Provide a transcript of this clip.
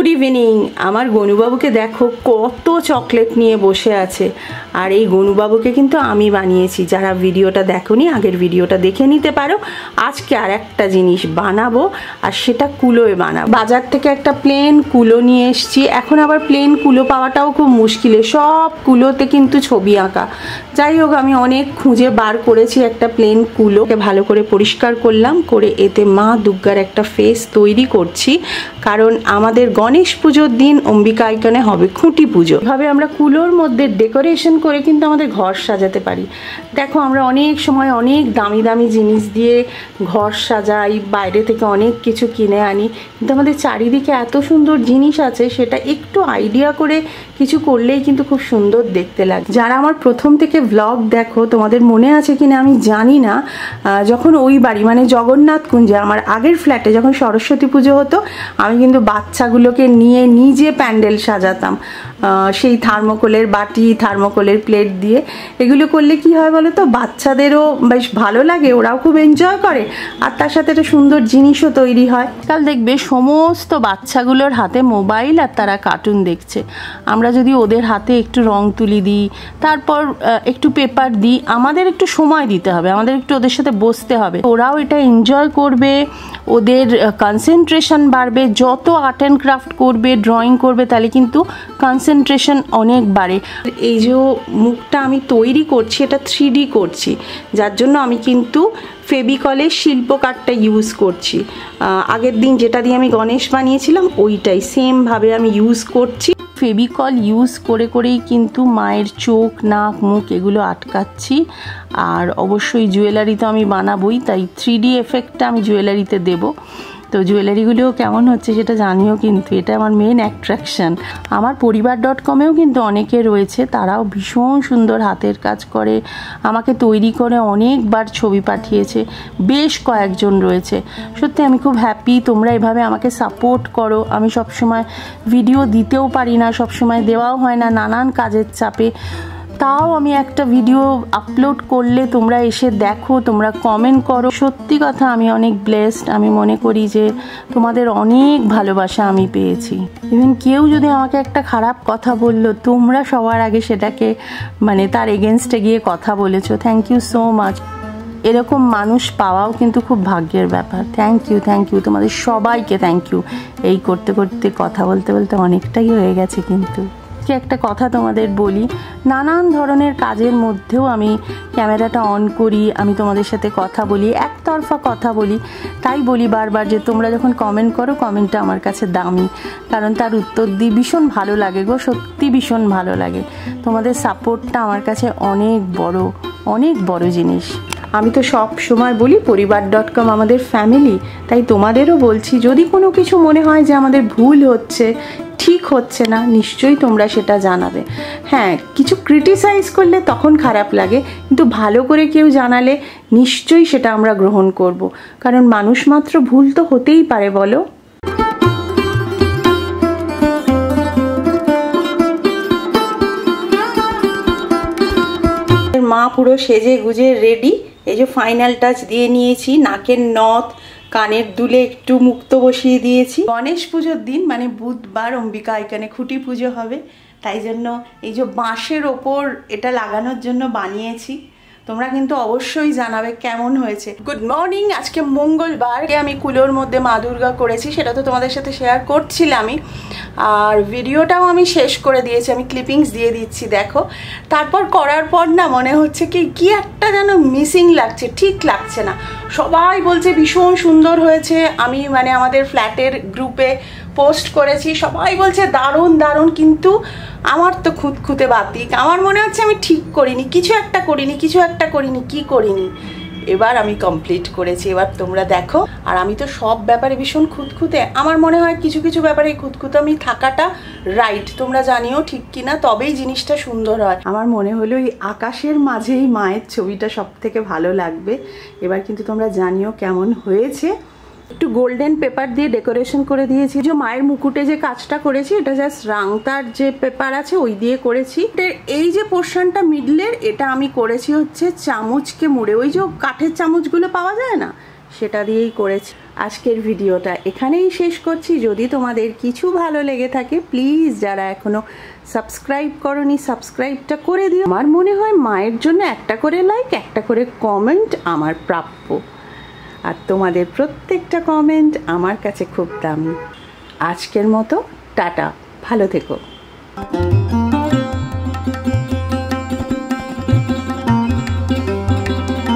Good evening. আমার গনুবাবুকে দেখো কত চকলেট নিয়ে বসে আছে, আর এই গনুবাবুকে কিন্তু আমি বানিয়েছি। যারা ভিডিওটা দেখোনি আগের ভিডিওটা দেখে নিতে পারো। আজকে আর একটা জিনিস বানাবো, আর সেটা কুলোয় বানাবো। বাজার থেকে একটা প্লেন কুলো নিয়ে এসছি। এখন আবার প্লেন কুলো পাওয়াটাও খুব মুশকিলে, সব কুলোতে কিন্তু ছবি আঁকা। যাই হোক, আমি অনেক খুঁজে বার করেছি একটা প্লেন কুলোকে ভালো করে পরিষ্কার করলাম, করে এতে মা দুর্গার একটা ফেস তৈরি করছি। কারণ আমাদের গণেশ পুজোর দিন অম্বিকা আইকনে হবে খুঁটি পুজো। এভাবে আমরা কুলোর মধ্যে ডেকোরেশন করে কিন্তু আমাদের ঘর সাজাতে পারি। দেখো, আমরা অনেক সময় অনেক দামি দামি জিনিস দিয়ে ঘর সাজাই, বাইরে থেকে অনেক কিছু কিনে আনি, কিন্তু আমাদের চারিদিকে এত সুন্দর জিনিস আছে, সেটা একটু আইডিয়া করে কিছু করলেই কিন্তু খুব সুন্দর দেখতে লাগে। যারা আমার প্রথম থেকে ব্লগ দেখো, তোমাদের মনে আছে কিনা আমি জানি না, যখন ওই বাড়ি মানে জগন্নাথ কুঞ্জে আমার আগের ফ্ল্যাটে যখন সরস্বতী পুজো হতো, আমি কিন্তু বাচ্চাগুলোকে নিয়ে নিজে প্যান্ডেল সাজাতাম। সেই থার্মোকলের বাটি, থার্মোকলের প্লেট দিয়ে। এগুলো করলে কি হয় বলো তো, বাচ্চাদেরও বেশ ভালো লাগে, ওরাও খুব এনজয় করে, আর তার সাথে একটা সুন্দর জিনিসও তৈরি হয়। কাল দেখবে সমস্ত বাচ্চাগুলোর হাতে মোবাইল, আর তারা কার্টুন দেখছে। আমরা যদি ওদের হাতে একটু রং তুলি দিই, তারপর একটু পেপার দিই, আমাদের একটু সময় দিতে হবে, আমাদের একটু ওদের সাথে বসতে হবে, ওরাও এটা এনজয় করবে, ওদের কনসেন্ট্রেশন বাড়বে। যত আর্ট অ্যান্ড ক্রাফট করবে, ড্রয়িং করবে, তাহলে কিন্তু কনসেন্ট্রেশন অনেক বাড়ে। এই যে মুখটা আমি তৈরি করছি, এটা 3D করছি, যার জন্য আমি কিন্তু ফেভিকলের শিল্প কাঠটা ইউজ করছি। আগের দিন যেটা দিয়ে আমি গণেশ বানিয়েছিলাম, ওইটাই সেমভাবে আমি ইউজ করছি। ফেভিকল ইউজ করে করেই কিন্তু মায়ের চোখ, নাক, মুখ এগুলো আটকাচ্ছি। আর অবশ্যই জুয়েলারি তো আমি বানাবোই, তাই 3D এফেক্টটা আমি জুয়েলারিতে দেবো। তো জুয়েলারিগুলোও কেমন হচ্ছে সেটা জানিও, কিন্তু এটা আমার মেন অ্যাট্রাকশান। আমার পরিবার.কমেও কিন্তু অনেকে রয়েছে, তারাও ভীষণ সুন্দর হাতের কাজ করে, আমাকে তৈরি করে অনেকবার ছবি পাঠিয়েছে, বেশ কয়েকজন রয়েছে। সত্যি আমি খুব হ্যাপি, তোমরা এভাবে আমাকে সাপোর্ট করো। আমি সবসময় ভিডিও দিতেও পারি না, সবসময় দেওয়াও হয় না, নানান কাজের চাপে। তাও আমি একটা ভিডিও আপলোড করলে তোমরা এসে দেখো, তোমরা কমেন্ট করো। সত্যি কথা, আমি অনেক ব্লেসড। আমি মনে করি যে তোমাদের অনেক ভালোবাসা আমি পেয়েছি। ইভেন কেউ যদি আমাকে একটা খারাপ কথা বললো, তোমরা সবার আগে সেটাকে মানে তার এগেনস্টে গিয়ে কথা বলেছো। Thank you so much. এরকম মানুষ পাওয়াও কিন্তু খুব ভাগ্যের ব্যাপার। থ্যাংক ইউ তোমাদের সবাইকে থ্যাংক ইউ। এই করতে করতে কথা বলতে বলতে অনেকটাই হয়ে গেছে। কিন্তু একটা কথা তোমাদের বলি, নানান ধরনের কাজের মধ্যেও আমি ক্যামেরাটা অন করি, আমি তোমাদের সাথে কথা বলি, একতরফা কথা বলি। তাই বলি বারবার যে তোমরা যখন কমেন্ট করো, কমেন্টটা আমার কাছে দামি, কারণ তার উত্তর দিই। ভীষণ ভালো লাগে গো, সত্যি ভীষণ ভালো লাগে। তোমাদের সাপোর্টটা আমার কাছে অনেক বড় জিনিস। আমি তো সব সময় বলি পরিবার.কম আমাদের ফ্যামিলি, তাই তোমাদেরও বলছি, যদি কোনো কিছু মনে হয় যে আমাদের ভুল হচ্ছে, ঠিক হচ্ছে না, নিশ্চয়ই তোমরা সেটা জানাবে। হ্যাঁ, কিছু ক্রিটিসাইজ করলে তখন খারাপ লাগে, কিন্তু ভালো করে কেউ জানালে নিশ্চয়ই সেটা আমরা গ্রহণ করব, কারণ মানুষ মাত্র ভুল তো হতেই পারে, বলো। মা পুরো সেজে গুজে রেডি। এই যে ফাইনাল টাচ দিয়ে নিয়েছি, নাকের নথ, কানের দুলে একটু মুক্ত বসিয়ে দিয়েছি। গণেশ পুজোর দিন মানে বুধবার অম্বিকা আইকনে খুঁটি পুজো হবে, তাই জন্য এই যে বাঁশের ওপর এটা লাগানোর জন্য বানিয়েছি। তোমরা কিন্তু অবশ্যই জানাবে কেমন হয়েছে। Good morning. আজকে মঙ্গলবার, আমি কুলোর মধ্যে মা দুর্গা করেছি, সেটা তো তোমাদের সাথে শেয়ার করছিলামই, আর ভিডিওটাও আমি শেষ করে দিয়েছি। আমি ক্লিপিংস দিয়ে দিচ্ছি, দেখো। তারপর করার পর না মনে হচ্ছে কি একটা যেন মিসিং লাগছে, ঠিক লাগছে না। সবাই বলছে ভীষণ সুন্দর হয়েছে। আমি মানে আমাদের ফ্ল্যাটের গ্রুপে পোস্ট করেছি, সবাই বলছে দারুণ, কিন্তু আমার তো খুঁতখুঁতে বাতিক। আমার মনে হচ্ছে আমি ঠিক করিনি, কিছু একটা করিনি, কি করিনি। এবার আমি কমপ্লিট করেছি, এবার তোমরা দেখো। আর আমি তো সব ব্যাপারে ভীষণ খুঁতখুঁতে। আমার মনে হয় কিছু ব্যাপারে খুঁতখুঁতে আমি থাকাটা রাইট। তোমরা জানিও ঠিক কিনা, তবেই জিনিসটা সুন্দর হয়। আমার মনে হলো এই আকাশের মাঝেই মায়ের ছবিটা সব থেকে ভালো লাগবে। এবার কিন্তু তোমরা জানিও কেমন হয়েছে। একটু গোল্ডেন পেপার দিয়ে ডেকোরেশন করে দিয়েছি। যে মায়ের মুকুটে যে কাজটা করেছি, এটা জাস্ট রাংতার যে পেপার আছে ওই দিয়ে করেছি। এই যে পোর্শনটা মিডলের, এটা আমি করেছি হচ্ছে চামচকে মুড়ে, ওই যে কাঠের চামচগুলো পাওয়া যায় না, সেটা দিয়েই করেছি। আজকের ভিডিওটা এখানেই শেষ করছি। যদি তোমাদের কিছু ভালো লেগে থাকে প্লিজ যারা এখনো সাবস্ক্রাইব করনি সাবস্ক্রাইবটা করে দিও। আমার মনে হয় মায়ের জন্য একটা করে লাইক একটা করে কমেন্ট আমার প্রাপ্য, আর তোমাদের প্রত্যেকটা কমেন্ট আমার কাছে খুব দামি। আজকের মতো টাটা, ভালো থেকো।